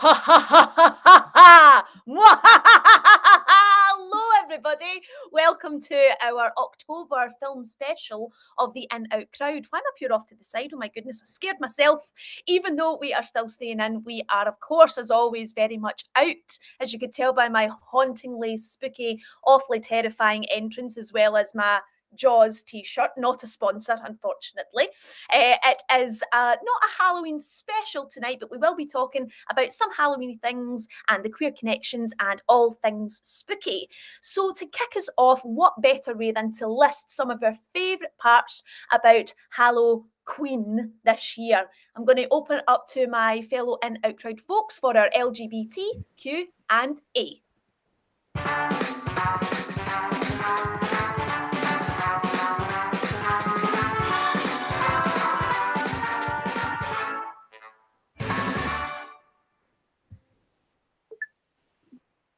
ha ha ha ha ha ha! Hello, everybody. Welcome to our October film special of the In Out Crowd. Why am I pure off to the side? Oh my goodness, I scared myself. Even though we are still staying in, we are, of course, as always, very much out. As you could tell by my hauntingly spooky, awfully terrifying entrance, as well as my Jaws t-shirt, not a sponsor, unfortunately. It is not a Halloween special tonight, but we will be talking about some Halloween things and the queer connections and all things spooky. So to kick us off, what better way than to list some of our favourite parts about Halloween this year? I'm going to open it up to my fellow In Out Crowd folks for our LGBTQ and A.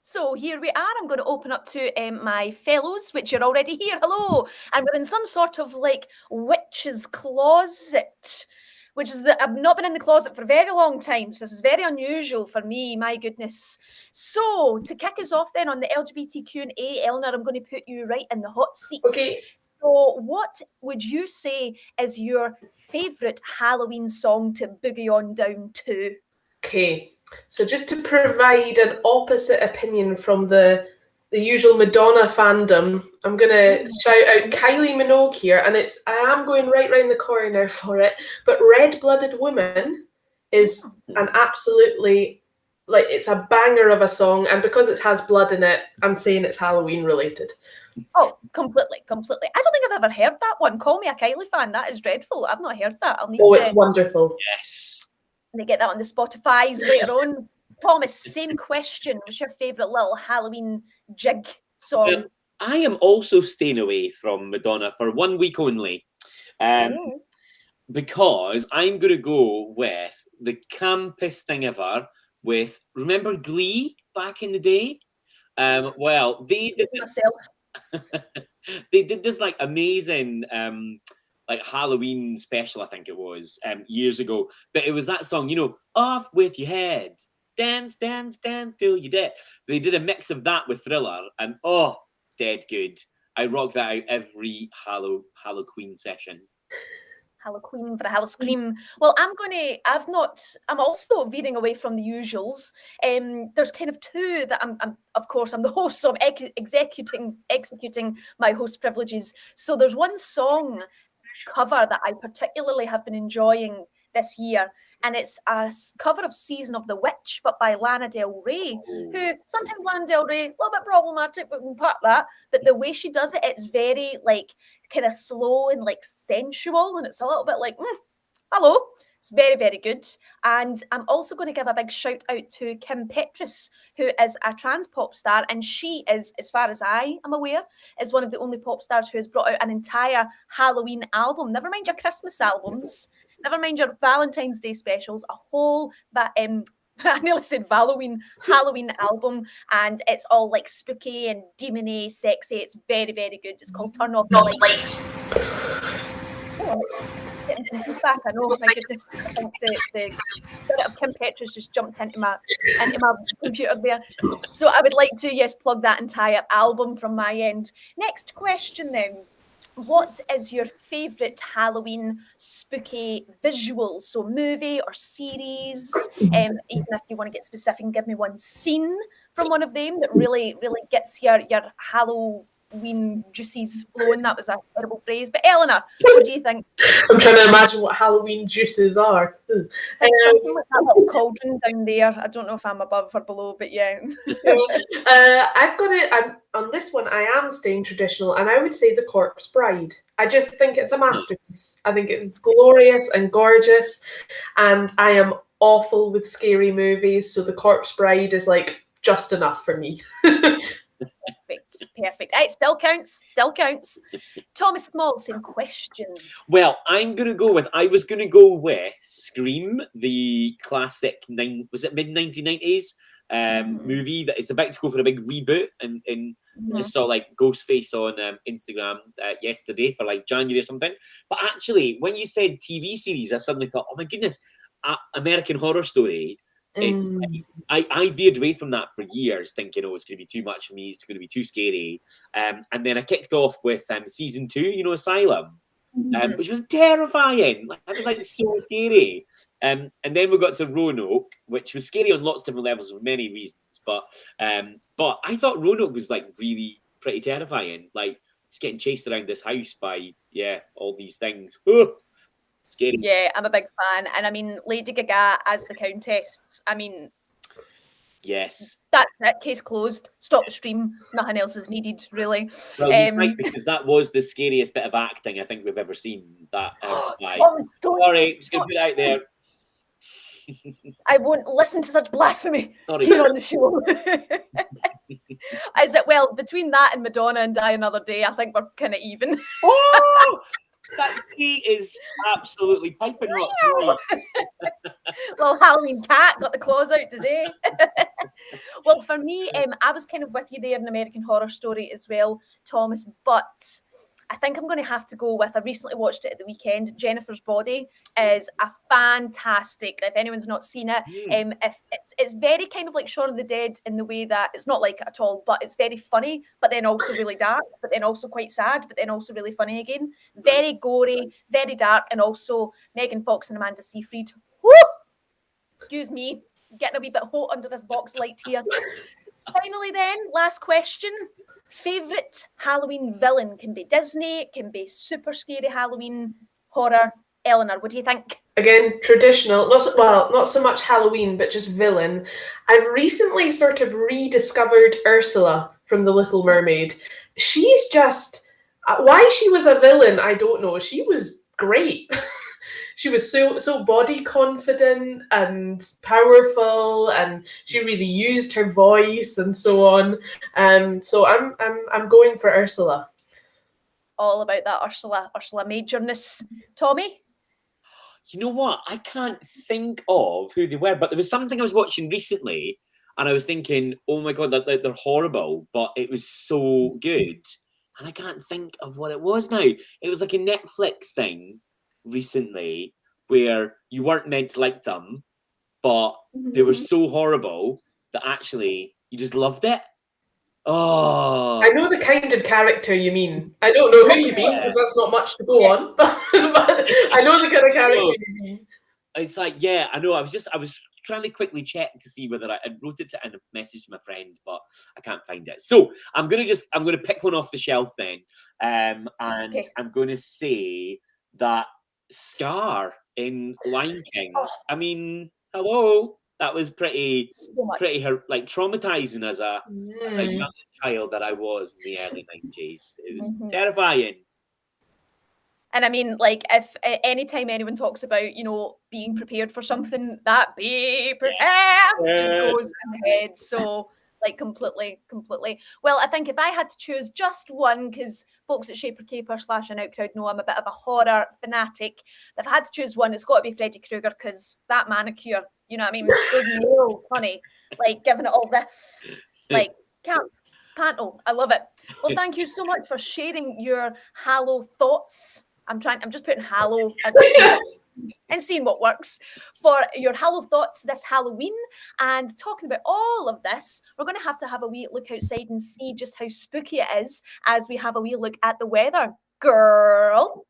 So here we are. I'm going to open up to my fellows, which are already here. Hello. And we're in some sort of like witch's closet, which is that I've not been in the closet for a very long time. So this is very unusual for me. My goodness. So to kick us off then on the LGBTQ&A, Eleanor, I'm going to put you right in the hot seat. Okay. So what would you say is your favourite Halloween song to boogie on down to? Okay. So just to provide an opposite opinion from the usual Madonna fandom, I'm going to shout out Kylie Minogue here, and I am going right round the corner for it, but Red Blooded Woman is an absolutely, like, it's a banger of a song, and because it has blood in it, I'm saying it's Halloween related. Oh, completely. I don't think I've ever heard that one. Call me a Kylie fan. That is dreadful. I've not heard that. I'll need to... It's wonderful. Yes. They get that on the Spotify's later on. Thomas, same question. What's your favourite little Halloween jig song? I am also staying away from Madonna for 1 week only. Because I'm going to go with the campest thing ever with, remember Glee back in the day? Well, they did this... they did this like amazing... like Halloween special, I think it was, years ago. But it was that song, you know, Off With Your Head, Dance, Dance, Dance Till You're Dead. They did a mix of that with Thriller, and dead good. I rock that out every Halloween session. Halloween for a Halloween. Well, I'm also veering away from the usuals. There's kind of two that I'm the host, so I'm executing my host privileges. So there's one song cover that I particularly have been enjoying this year, and it's a cover of Season of the Witch, but by Lana Del Rey, who sometimes Lana Del Rey, a little bit problematic, but we can part that. But the way she does it, it's very like kind of slow and like sensual, and it's a little bit like, hello. It's very, very good. And I'm also going to give a big shout out to Kim Petras, who is a trans pop star. And she is, as far as I am aware, is one of the only pop stars who has brought out an entire Halloween album. Never mind your Christmas albums. Never mind your Valentine's Day specials. A whole, I nearly said Halloween album. And it's all like spooky and demony, sexy. It's very, very good. It's called Turn Off the Lights. Getting some feedback. I know, my goodness, I think the spirit of Kim Petras just jumped into my computer there. So I would like to, yes, plug that entire album from my end. Next question then. What is your favourite Halloween spooky visual? So movie or series, even if you want to get specific and give me one scene from one of them that really, really gets your Halloween juices flowing. That was a terrible phrase. But Eleanor, what do you think? I'm trying to imagine what Halloween juices are. Something like that little cauldron down there. I don't know if I'm above or below, but yeah. I've got it. On this one, I am staying traditional, and I would say The Corpse Bride. I just think it's a masterpiece. I think it's glorious and gorgeous, and I am awful with scary movies, so The Corpse Bride is like just enough for me. Perfect. It still counts. Thomas Small, same question. Well, I was going to go with Scream, the classic mid-1990s movie that is about to go for a big reboot, and just saw like Ghostface on Instagram yesterday for like January or something. But actually, when you said TV series, I suddenly thought, oh my goodness, American Horror Story It's I veered away from that for years, thinking, oh, it's going to be too much for me. It's going to be too scary. And then I kicked off with season 2, you know, Asylum, which was terrifying. Like, it was like so scary. And then we got to Roanoke, which was scary on lots of different levels for many reasons. But I thought Roanoke was like really pretty terrifying. Like just getting chased around this house by all these things. Scary. Yeah, I'm a big fan. And I mean, Lady Gaga as the Countess, I mean, yes, that's it. Case closed. Stop the stream. Nothing else is needed, really. Well, right, because that was the scariest bit of acting I think we've ever seen. That sorry, just gonna put it out there. I won't listen to such blasphemy Sorry. here on the show. Is it, well, between that and Madonna and Die Another Day, I think we're kind of even. Oh! That tea is absolutely piping hot. Well, Halloween cat got the claws out today. Well, for me, I was kind of with you there in American Horror Story as well, Thomas, but I think I'm going to have to go with, I recently watched it at the weekend, Jennifer's Body is a fantastic, if anyone's not seen it, if it's very kind of like Shaun of the Dead in the way that it's not like it at all, but it's very funny, but then also really dark, but then also quite sad, but then also really funny again. Very gory, very dark, and also Megan Fox and Amanda Seyfried. Woo! Excuse me, getting a wee bit hot under this box light here. Finally then, last question. Favourite Halloween villain? Can be Disney, it can be super scary Halloween horror. Eleanor, what do you think? Again, traditional, not so much Halloween, but just villain. I've recently sort of rediscovered Ursula from The Little Mermaid. She's just, why she was a villain, I don't know. She was great. She was so body confident and powerful, and she really used her voice and so on. So I'm going for Ursula. All about that Ursula Majorness. Tommy? You know what? I can't think of who they were, but there was something I was watching recently, and I was thinking, oh my god, they're horrible, but it was so good, and I can't think of what it was now. It was like a Netflix thing recently where you weren't meant to like them, but they were so horrible that actually you just loved it. Oh, I know the kind of character you mean. I don't know who you mean because that's not much to go on, but I know the kind of character you mean. It's like, yeah, I know. I was trying to quickly check to see whether I wrote it in a message to my friend, but I can't find it. So I'm gonna pick one off the shelf then, and I'm gonna say that Scar in Lion King. I mean, hello. That was pretty like traumatizing as a young child that I was in the early 90s. It was terrifying. And I mean, like, if anytime anyone talks about, you know, being prepared for something, that be prepared just goes in the head. So, like, completely. Well, I think if I had to choose just one, because folks at Shaper Caper / An Outcrowd know I'm a bit of a horror fanatic. If I had to choose one, it's got to be Freddy Krueger, because that manicure, you know what I mean? Those nails, honey, like, giving it all this, like, camp. It's panto. I love it. Well, thank you so much for sharing your Hallow thoughts. I'm just putting Hallow as a and seeing what works for your Hallow thoughts this Halloween. And talking about all of this, we're going to have a wee look outside and see just how spooky it is as we have a wee look at the weather. Girl.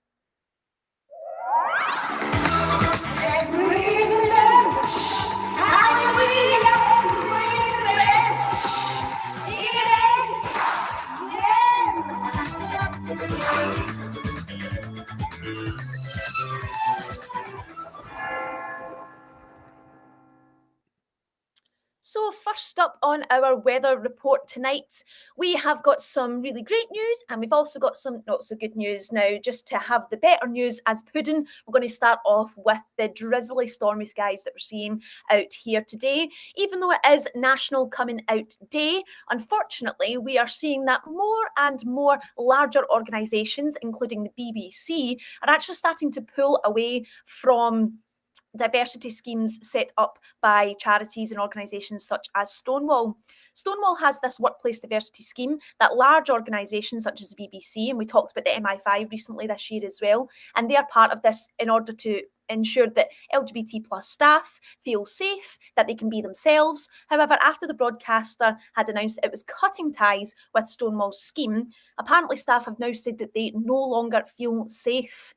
So first up on our weather report tonight, we have got some really great news and we've also got some not so good news. Now, just to have the better news as pudding, we're going to start off with the drizzly stormy skies that we're seeing out here today. Even though it is National Coming Out Day, unfortunately, we are seeing that more and more larger organisations, including the BBC, are actually starting to pull away from diversity schemes set up by charities and organisations such as Stonewall. Stonewall has this workplace diversity scheme that large organisations such as the BBC, and we talked about the MI5 recently this year as well, and they are part of this in order to ensured that LGBT plus staff feel safe, that they can be themselves. However, after the broadcaster had announced that it was cutting ties with Stonewall's scheme, apparently staff have now said that they no longer feel safe.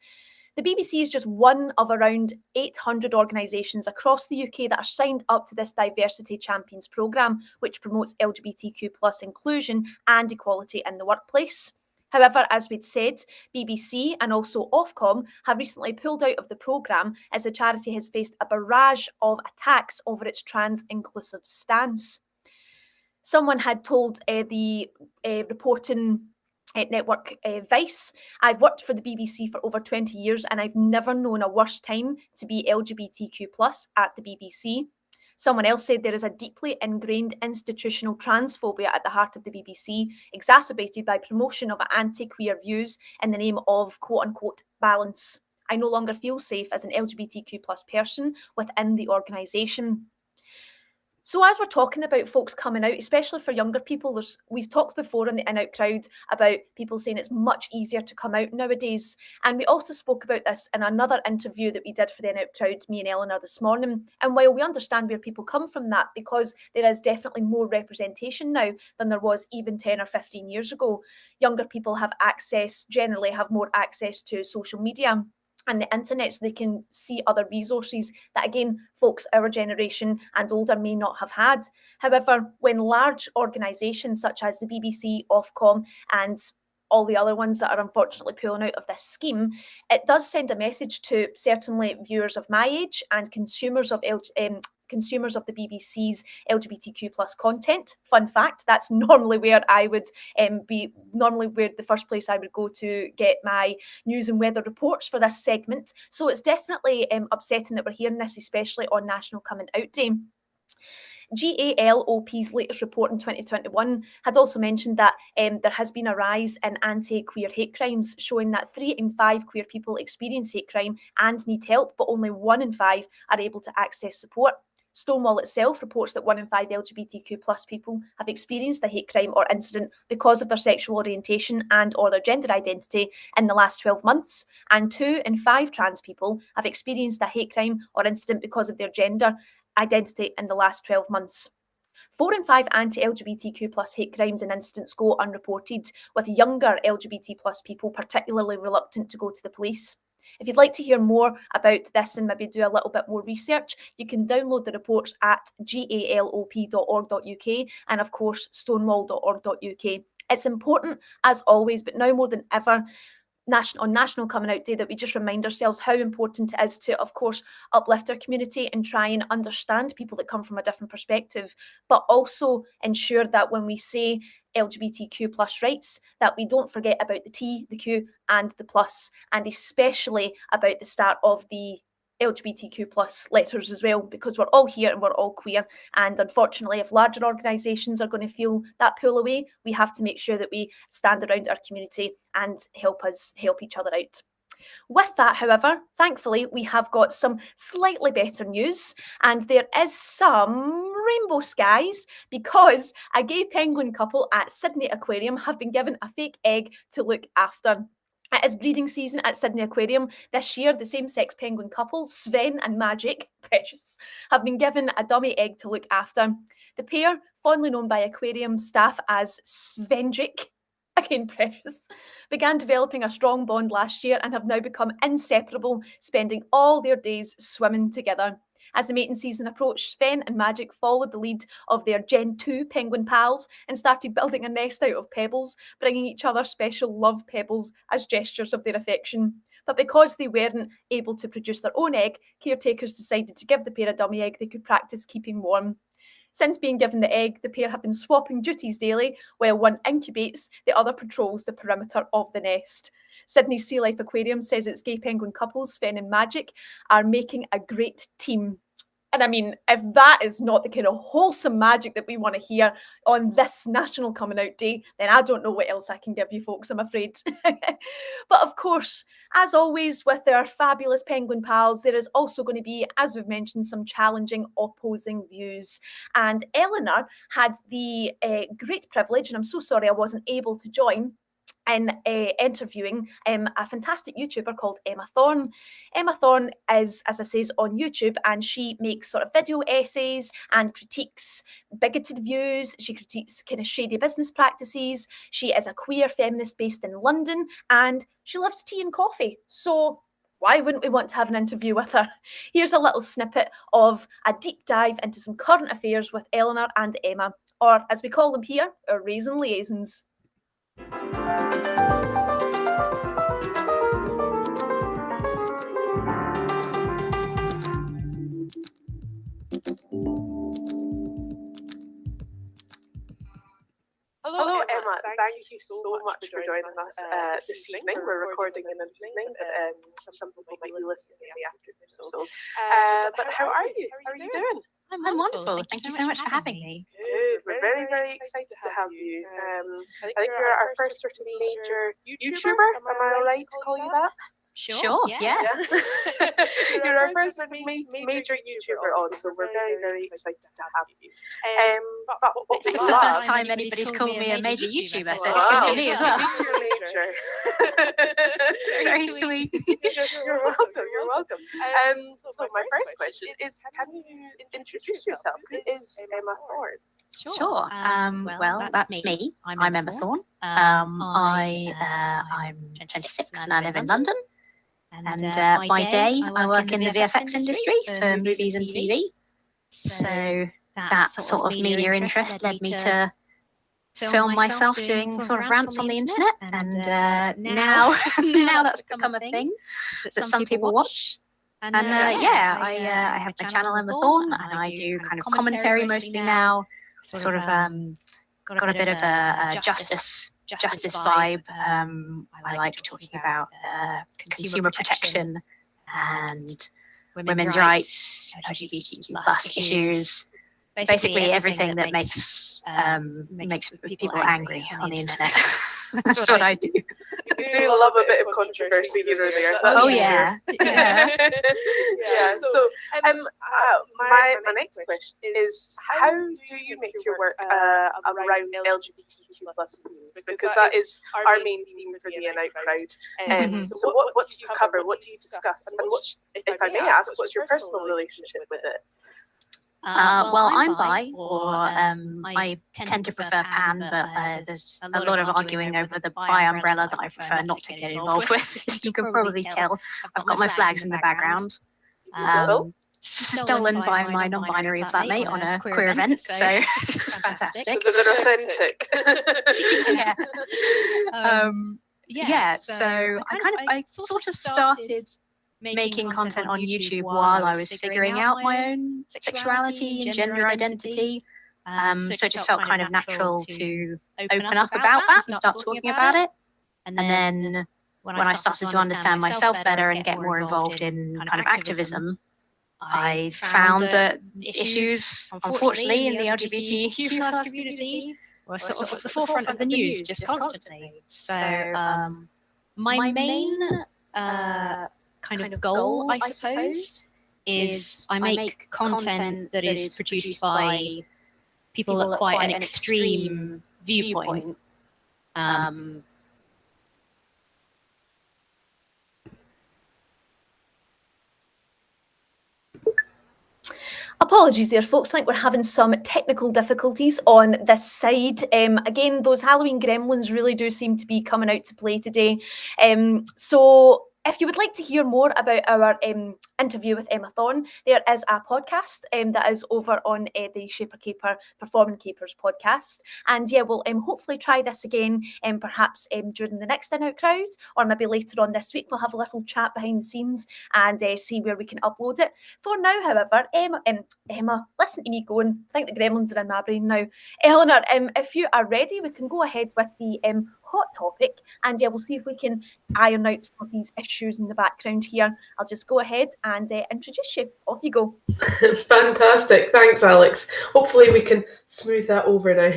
The BBC is just one of around 800 organisations across the UK that are signed up to this Diversity Champions programme, which promotes LGBTQ plus inclusion and equality in the workplace. However, as we'd said, BBC and also Ofcom have recently pulled out of the programme as the charity has faced a barrage of attacks over its trans-inclusive stance. Someone had told the reporting network Vice, "I've worked for the BBC for over 20 years and I've never known a worse time to be LGBTQ plus at the BBC." Someone else said there is a deeply ingrained institutional transphobia at the heart of the BBC, exacerbated by promotion of anti-queer views in the name of quote-unquote balance. "I no longer feel safe as an LGBTQ plus person within the organisation." So as we're talking about folks coming out, especially for younger people, we've talked before in the In Out crowd about people saying it's much easier to come out nowadays. And we also spoke about this in another interview that we did for the In Out crowd, me and Eleanor, this morning. And while we understand where people come from that, because there is definitely more representation now than there was even 10 or 15 years ago, younger people generally have more access to social media and the internet, so they can see other resources that, again, folks our generation and older may not have had. However, when large organisations such as the BBC, Ofcom and all the other ones that are unfortunately pulling out of this scheme, it does send a message to certainly viewers of my age and consumers of the BBC's LGBTQ plus content. Fun fact, that's normally where I would where the first place I would go to get my news and weather reports for this segment. So it's definitely upsetting that we're hearing this, especially on National Coming Out Day. GALOP's latest report in 2021 had also mentioned that there has been a rise in anti-queer hate crimes, showing that 3 in 5 queer people experience hate crime and need help, but only 1 in 5 are able to access support. Stonewall itself reports that 1 in 5 LGBTQ plus people have experienced a hate crime or incident because of their sexual orientation and or their gender identity in the last 12 months, and 2 in 5 trans people have experienced a hate crime or incident because of their gender identity in the last 12 months. 4 in 5 anti-LGBTQ plus hate crimes and incidents go unreported, with younger LGBT plus people particularly reluctant to go to the police. If you'd like to hear more about this and maybe do a little bit more research, you can download the reports at galop.org.uk and of course stonewall.org.uk. It's important, as always, but now more than ever, on National Coming Out Day, that we just remind ourselves how important it is to, of course, uplift our community and try and understand people that come from a different perspective, but also ensure that when we say LGBTQ plus rights, that we don't forget about the T, the Q and the plus, and especially about the start of the LGBTQ plus letters as well, because we're all here and we're all queer. And unfortunately, if larger organisations are going to feel that pull away, we have to make sure that we stand around our community and help each other out. With that, however, thankfully, we have got some slightly better news, and there is some rainbow skies, because a gay penguin couple at Sydney Aquarium have been given a fake egg to look after. It is breeding season at Sydney Aquarium. This year, the same-sex penguin couple, Sven and Magic, precious, have been given a dummy egg to look after. The pair, fondly known by aquarium staff as Svendrick, again precious, began developing a strong bond last year and have now become inseparable, spending all their days swimming together. As the mating season approached, Sven and Magic followed the lead of their Gen 2 penguin pals and started building a nest out of pebbles, bringing each other special love pebbles as gestures of their affection. But because they weren't able to produce their own egg, caretakers decided to give the pair a dummy egg they could practice keeping warm. Since being given the egg, the pair have been swapping duties daily, while one incubates, the other patrols the perimeter of the nest. Sydney Sea Life Aquarium says its gay penguin couples, Sven and Magic, are making a great team. And I mean, if that is not the kind of wholesome magic that we want to hear on this National Coming Out Day, then I don't know what else I can give you folks, I'm afraid. But of course, as always with our fabulous penguin pals, there is also going to be, as we've mentioned, some challenging opposing views. And Eleanor had the great privilege, and I'm so sorry I wasn't able to join, interviewing a fantastic YouTuber called Emma Thorne. Emma Thorne is, as I says, on YouTube, and she makes sort of video essays and critiques bigoted views. She critiques kind of shady business practices. She is a queer feminist based in London, and she loves tea and coffee. So why wouldn't we want to have an interview with her? Here's a little snippet of a deep dive into some current affairs with Eleanor and Emma, or as we call them here, our Raisin Liaisons. Hello, Emma. Thank you so much for joining us this evening. We're recording in an evening, but some people might be listening in the afternoon. But how are you? How are you doing? I'm wonderful. Thank you so much for having me. Good. We're very, very excited to have you. I think you're our first sort of major YouTuber. Am I right to call you that? Sure. Yeah. You're our first sort of major YouTuber on, so we're very, very excited to have you. But what It's the first time anybody's called me a major YouTuber, so it's good for me as well. Very sweet. You're welcome. You're welcome. So my first question is, can you introduce yourself? Who is Emma Thorne? Sure. Well, that's me. I'm Emma Thorne. I'm 26 and I live in London. And by day, I work in the VFX industry for movies and TV. So that sort of media interest led me to film myself doing sort of rants on the internet. And now that's become a thing that some people watch. And I have my channel Emma Thorne, and I do kind of commentary mostly now. Sort of got a bit of a justice vibe. I like talking about consumer protection and women's rights, LGBTQ plus issues, basically everything that makes people angry on the internet. That's what I do. You do love a bit of controversy here or there. Oh yeah. Yeah. So, my next question is, how do you make your work around LGBTQ plus themes? Because that is our main theme for the In Out crowd. So, what do you cover? What do you discuss? And if I may ask, what's your personal relationship with it? Well, I'm bi, or I tend to prefer pan, but there's a lot of arguing over the bi umbrella that I prefer not to get involved with. You can probably tell I've got my flags in the background. Stolen by my non-binary flatmate on a queer event, so it's fantastic. So they're authentic. So I sort of started making content on YouTube while I was figuring out my own sexuality and gender identity. So it just felt kind of natural to open up about that and start talking about it. And then when I started to understand myself better and get more involved in kind of activism, I found that issues, unfortunately, in the LGBTQ+ community were sort of at the forefront of the news just constantly. So my main kind of goal, I suppose, is I make content that is produced by people at quite an extreme viewpoint. Apologies there, folks. I think we're having some technical difficulties on this side. Again, those Halloween gremlins really do seem to be coming out to play today. So if you would like to hear more about our interview with Emma Thorne, there is a podcast that is over on the Shaper Caper Performing Capers podcast. And yeah, we'll hopefully try this again, perhaps during the next In Out crowd, or maybe later on this week. We'll have a little chat behind the scenes and see where we can upload it. For now, however, Emma, listen to me going. I think the gremlins are in my brain now. Eleanor, if you are ready, we can go ahead with the hot topic, and yeah, we'll see if we can iron out some of these issues in the background here. I'll just go ahead and introduce you. Off you go. Fantastic. Thanks, Alex. Hopefully we can smooth that over now.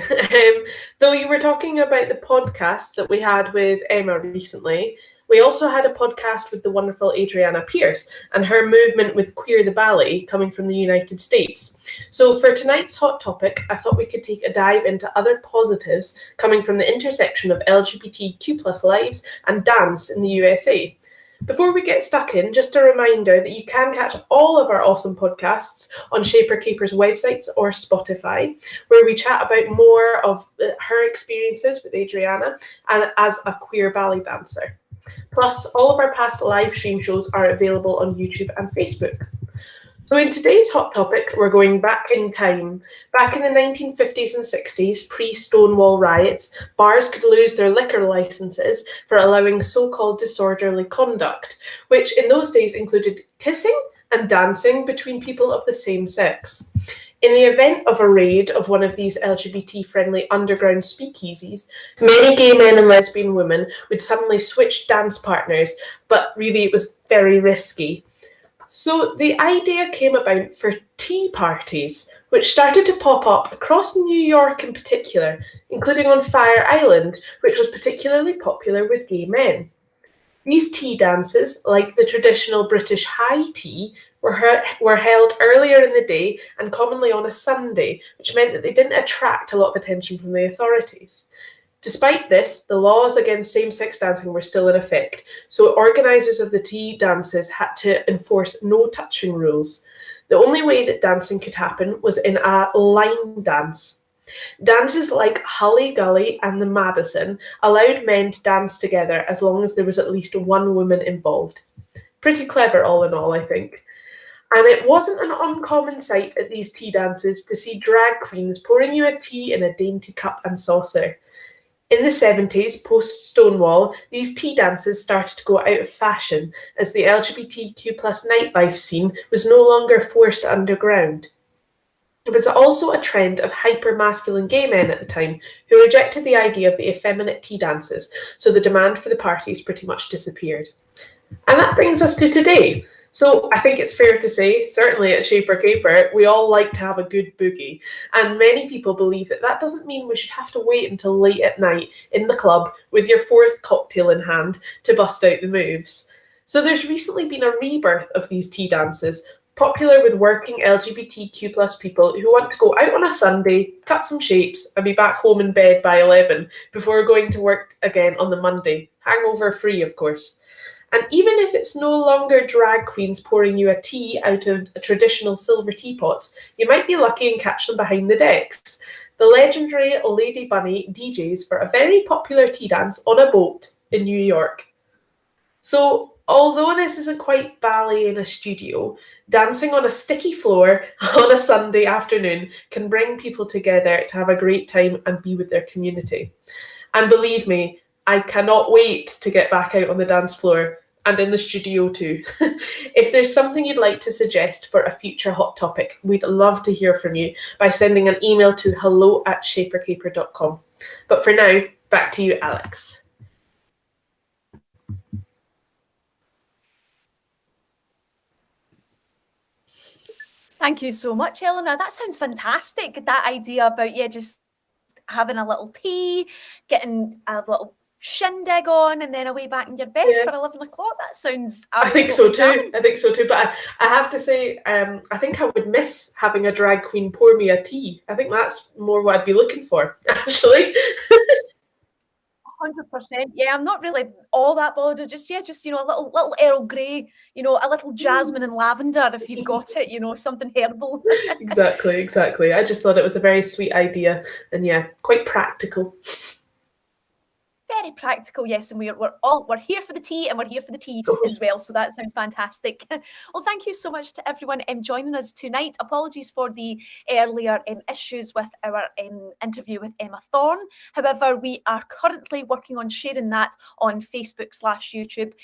Though you were talking about the podcast that we had with Emma recently, We also had a podcast with the wonderful Adriana Pierce and her movement with Queer the Ballet coming from the United States. So for tonight's hot topic, I thought we could take a dive into other positives coming from the intersection of LGBTQ+ lives and dance in the USA. Before we get stuck in, just a reminder that you can catch all of our awesome podcasts on Shaper Caper's websites or Spotify, where we chat about more of her experiences with Adriana and as a queer ballet dancer. Plus, all of our past live stream shows are available on YouTube and Facebook. So in today's hot topic, we're going back in time. Back in the 1950s and 60s, pre-Stonewall riots, bars could lose their liquor licenses for allowing so-called disorderly conduct, which in those days included kissing and dancing between people of the same sex. In the event of a raid of one of these LGBT-friendly underground speakeasies, many gay men and lesbian women would suddenly switch dance partners, but really it was very risky. So the idea came about for tea parties, which started to pop up across New York in particular, including on Fire Island, which was particularly popular with gay men. These tea dances, like the traditional British high tea, were held earlier in the day and commonly on a Sunday, which meant that they didn't attract a lot of attention from the authorities. Despite this, the laws against same-sex dancing were still in effect, so organisers of the tea dances had to enforce no-touching rules. The only way that dancing could happen was in a line dance. Dances like Hully Gully and the Madison allowed men to dance together as long as there was at least one woman involved. Pretty clever all in all, I think. And it wasn't an uncommon sight at these tea dances to see drag queens pouring you a tea in a dainty cup and saucer. In the 70s, post-Stonewall, these tea dances started to go out of fashion as the LGBTQ+ nightlife scene was no longer forced underground. There was also a trend of hyper-masculine gay men at the time who rejected the idea of the effeminate tea dances, so the demand for the parties pretty much disappeared. And that brings us to today. So I think it's fair to say, certainly at Shaper Caper, we all like to have a good boogie. And many people believe that that doesn't mean we should have to wait until late at night in the club with your fourth cocktail in hand to bust out the moves. So there's recently been a rebirth of these tea dances, popular with working LGBTQ+ people who want to go out on a Sunday, cut some shapes, and be back home in bed by 11 before going to work again on the Monday. Hangover free, of course. And even if it's no longer drag queens pouring you a tea out of traditional silver teapots, you might be lucky and catch them behind the decks. The legendary Lady Bunny DJs for a very popular tea dance on a boat in New York. So, although this isn't quite ballet in a studio, dancing on a sticky floor on a Sunday afternoon can bring people together to have a great time and be with their community. And believe me, I cannot wait to get back out on the dance floor and in the studio too. If there's something you'd like to suggest for a future hot topic, we'd love to hear from you by sending an email to hello@shapercaper.com. But for now, back to you, Alex. Thank you so much, Eleanor. That sounds fantastic. That idea about, just having a little tea, getting a little shindig on, and then away back in your bed for 11 o'clock. That sounds I think so too. But I have to say, I think I would miss having a drag queen pour me a tea. I think that's more what I'd be looking for, actually. 100%. Yeah, I'm not really all that bothered. Just a little Earl Grey, a little jasmine and lavender if you've got it, something herbal. Exactly. I just thought it was a very sweet idea and quite practical. Very practical, yes, and we're here for the tea, and we're here for the tea as well. So that sounds fantastic. Well, thank you so much to everyone joining us tonight. Apologies for the earlier issues with our interview with Emma Thorne. However, we are currently working on sharing that on Facebook/YouTube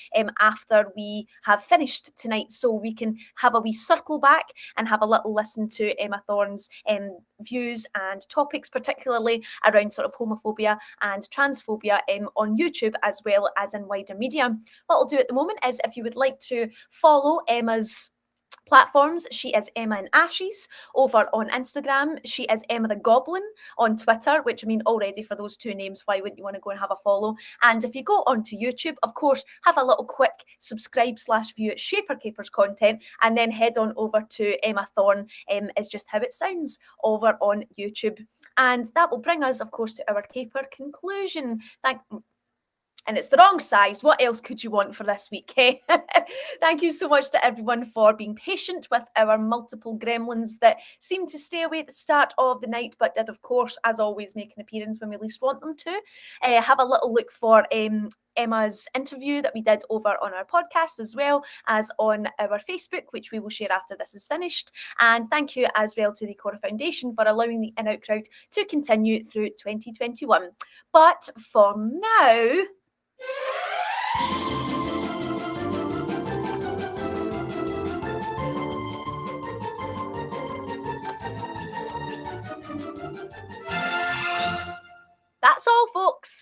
after we have finished tonight, so we can have a wee circle back and have a little listen to Emma Thorne's views and topics, particularly around sort of homophobia and transphobia on YouTube as well as in wider media. What I'll do at the moment is, if you would like to follow Emma's platforms. She is Emma in Ashes over on Instagram. She is Emma the Goblin on Twitter, which I mean already for those two names, why wouldn't you want to go and have a follow? And if you go onto YouTube, of course, have a little quick subscribe/view at Shaper Capers content, and then head on over to Emma Thorne, is just how it sounds, over on YouTube. And that will bring us, of course, to our caper conclusion. And it's the wrong size. What else could you want for this week, eh? Thank you so much to everyone for being patient with our multiple gremlins that seemed to stay away at the start of the night, but did, of course, as always, make an appearance when we least want them to. Have a little look for Emma's interview that we did over on our podcast, as well as on our Facebook, which we will share after this is finished. And thank you as well to the Corra Foundation for allowing the In Out Crowd to continue through 2021. But for now... That's all, folks.